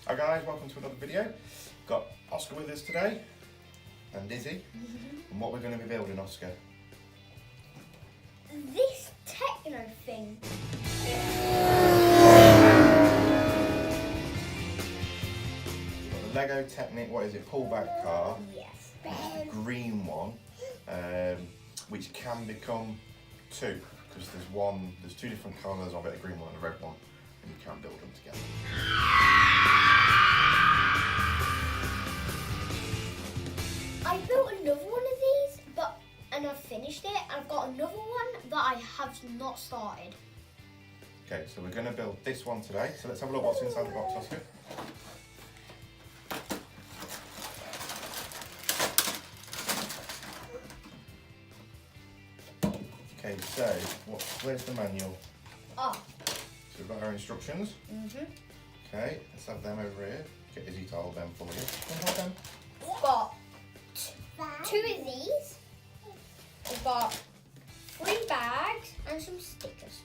Hi guys, welcome to another video. Got Oscar with us today and Izzy. And what we're going to be building, Oscar? This techno thing. Got the Lego Technic, what is it, pullback car. Yes. There's a green one, which can become two, because there's two different colours of it, a green one and a red one, and you can build them together. I built another one of these, and I've finished it. I've got another one that I have not started. Okay, so we're going to build this one today. So let's have a look what's inside the box, Oscar. Okay, so where's the manual? Oh. So we've got our instructions. Okay, let's have them over here. Get Izzy to hold them for you. Can you hold them? We've got two of these. We've got 3 bags and some stickers.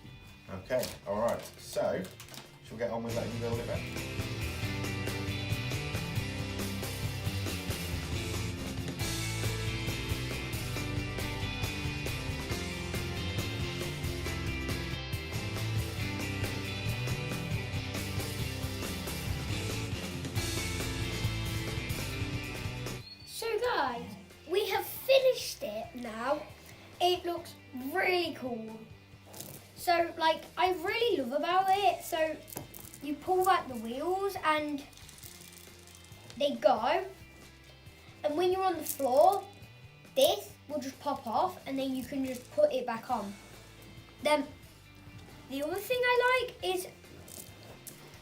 Okay, alright. So, shall we get on with letting you build it then? So guys, we have finished it now. It looks really cool. So like, I really love about it. So you pull back the wheels and they go. And when you're on the floor, this will just pop off and then you can just put it back on. Then the other thing I like is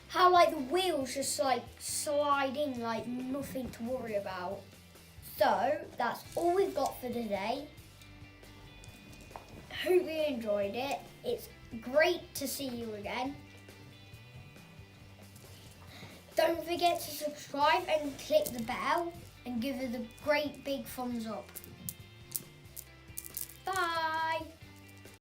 how like the wheels just like slide in like nothing to worry about. So that's all we've got for today. Hope you enjoyed it. It's great to see you again. Don't forget to subscribe and click the bell and give it a great big thumbs up. Bye.